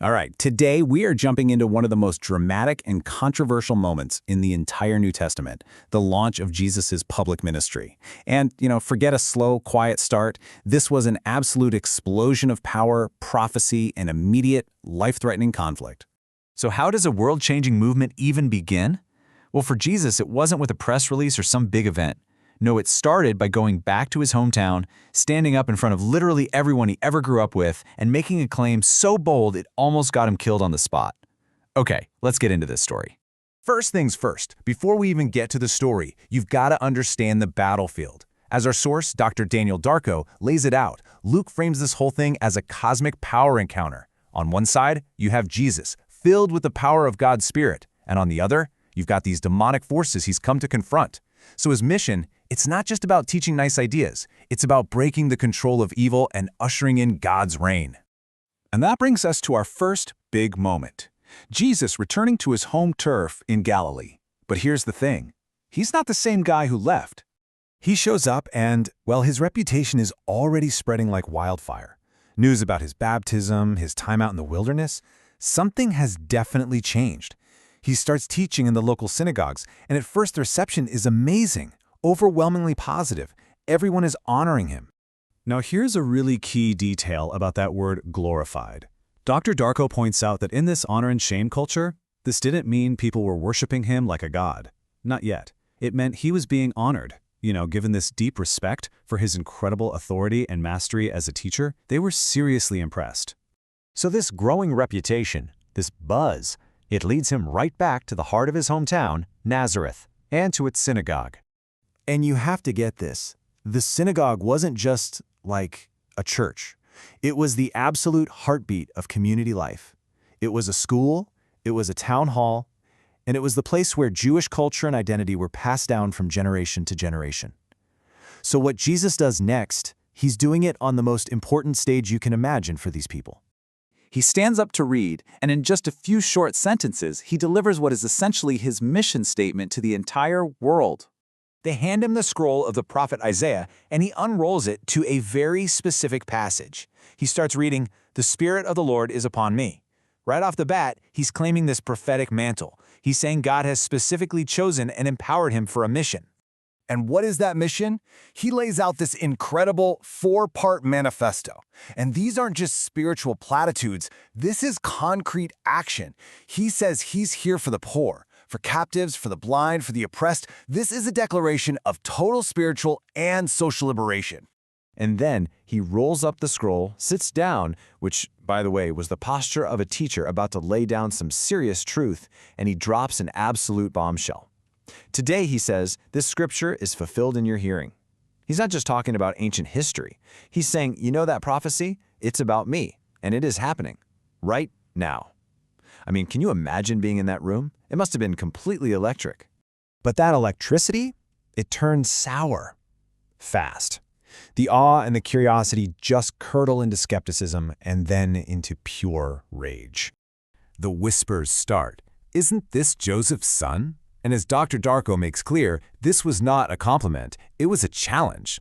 All right, today we are jumping into one of the most dramatic and controversial moments in the entire New Testament, the launch of Jesus' public ministry. And, forget a slow, quiet start. This was an absolute explosion of power, prophecy, and immediate, life-threatening conflict. So how does a world-changing movement even begin? Well, for Jesus, it wasn't with a press release or some big event. No, it started by going back to his hometown, standing up in front of literally everyone he ever grew up with, and making a claim so bold it almost got him killed on the spot. Okay, let's get into this story. First things first, before we even get to the story, you've got to understand the battlefield. As our source, Dr. Daniel Darko, lays it out, Luke frames this whole thing as a cosmic power encounter. On one side, you have Jesus, filled with the power of God's Spirit, and on the other, you've got these demonic forces he's come to confront. So his mission, it's not just about teaching nice ideas. It's about breaking the control of evil and ushering in God's reign. And that brings us to our first big moment. Jesus returning to his home turf in Galilee. But here's the thing. He's not the same guy who left. He shows up and, well, his reputation is already spreading like wildfire. News about his baptism, his time out in the wilderness, something has definitely changed. He starts teaching in the local synagogues, and at first the reception is amazing, overwhelmingly positive. Everyone is honoring him. Now here's a really key detail about that word glorified. Dr. Darko points out that in this honor and shame culture, this didn't mean people were worshiping him like a god. Not yet. It meant he was being honored. Given this deep respect for his incredible authority and mastery as a teacher, they were seriously impressed. So this growing reputation, this buzz, it leads him right back to the heart of his hometown, Nazareth, and to its synagogue. And you have to get this. The synagogue wasn't just like a church. It was the absolute heartbeat of community life. It was a school, it was a town hall, and it was the place where Jewish culture and identity were passed down from generation to generation. So what Jesus does next, he's doing it on the most important stage you can imagine for these people. He stands up to read, and in just a few short sentences, he delivers what is essentially his mission statement to the entire world. They hand him the scroll of the prophet Isaiah, and he unrolls it to a very specific passage. He starts reading, "The Spirit of the Lord is upon me." Right off the bat, he's claiming this prophetic mantle. He's saying God has specifically chosen and empowered him for a mission. And what is that mission? He lays out this incredible 4-part manifesto. And these aren't just spiritual platitudes. This is concrete action. He says he's here for the poor, for captives, for the blind, for the oppressed. This is a declaration of total spiritual and social liberation. And then he rolls up the scroll, sits down, which, by the way, was the posture of a teacher about to lay down some serious truth, and he drops an absolute bombshell. Today, he says, this scripture is fulfilled in your hearing. He's not just talking about ancient history. He's saying, that prophecy? It's about me, and it is happening right now. I mean, can you imagine being in that room? It must have been completely electric. But that electricity, it turns sour fast. The awe and the curiosity just curdle into skepticism and then into pure rage. The whispers start. Isn't this Joseph's son? And as Dr. Darko makes clear, this was not a compliment, it was a challenge.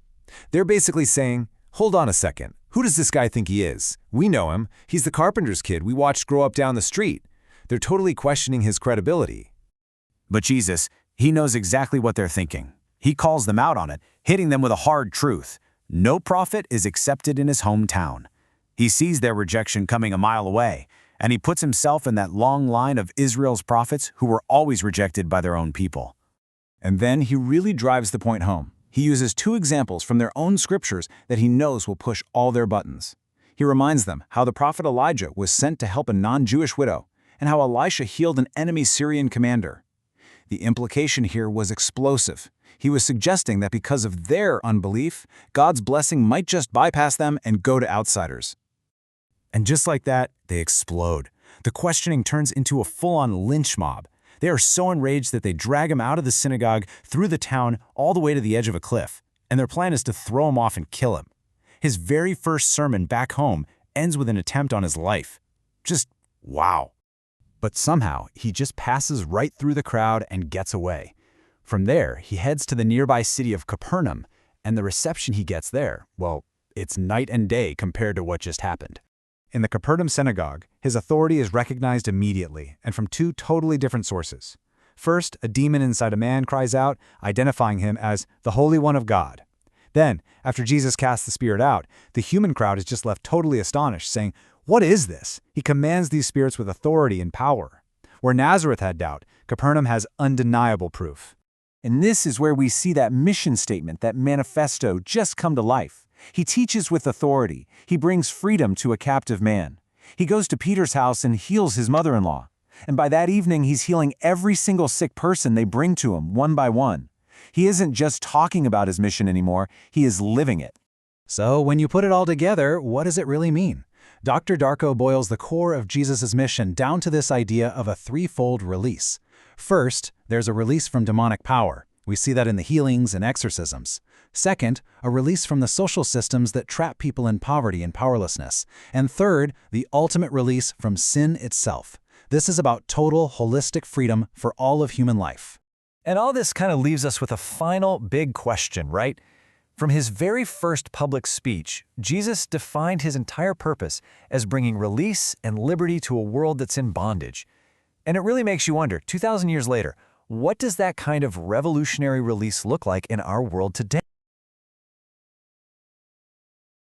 They're basically saying, hold on a second, who does this guy think he is? We know him, he's the carpenter's kid we watched grow up down the street. They're totally questioning his credibility. But Jesus, he knows exactly what they're thinking. He calls them out on it, hitting them with a hard truth. No prophet is accepted in his hometown. He sees their rejection coming a mile away, and he puts himself in that long line of Israel's prophets who were always rejected by their own people. And then he really drives the point home. He uses 2 examples from their own scriptures that he knows will push all their buttons. He reminds them how the prophet Elijah was sent to help a non-Jewish widow, and how Elisha healed an enemy Syrian commander. The implication here was explosive. He was suggesting that because of their unbelief, God's blessing might just bypass them and go to outsiders. And just like that, they explode. The questioning turns into a full-on lynch mob. They are so enraged that they drag him out of the synagogue, through the town, all the way to the edge of a cliff. And their plan is to throw him off and kill him. His very first sermon back home ends with an attempt on his life. Just wow. But somehow, he just passes right through the crowd and gets away. From there, he heads to the nearby city of Capernaum, and the reception he gets there, well, it's night and day compared to what just happened. In the Capernaum synagogue, his authority is recognized immediately and from two totally different sources. First, a demon inside a man cries out, identifying him as the Holy One of God. Then, after Jesus casts the spirit out, the human crowd is just left totally astonished, saying, "What is this?" He commands these spirits with authority and power. Where Nazareth had doubt, Capernaum has undeniable proof. And this is where we see that mission statement, that manifesto, just come to life. He teaches with authority. He brings freedom to a captive man. He goes to Peter's house and heals his mother-in-law. And by that evening, he's healing every single sick person they bring to him, one by one. He isn't just talking about his mission anymore, he is living it. So, when you put it all together, what does it really mean? Dr. Darko boils the core of Jesus' mission down to this idea of a threefold release. First, there's a release from demonic power. We see that in the healings and exorcisms. Second, a release from the social systems that trap people in poverty and powerlessness. And third, the ultimate release from sin itself. This is about total, holistic freedom for all of human life. And all this kind of leaves us with a final big question, right? From his very first public speech, Jesus defined his entire purpose as bringing release and liberty to a world that's in bondage. And it really makes you wonder, 2,000 years later, what does that kind of revolutionary release look like in our world today?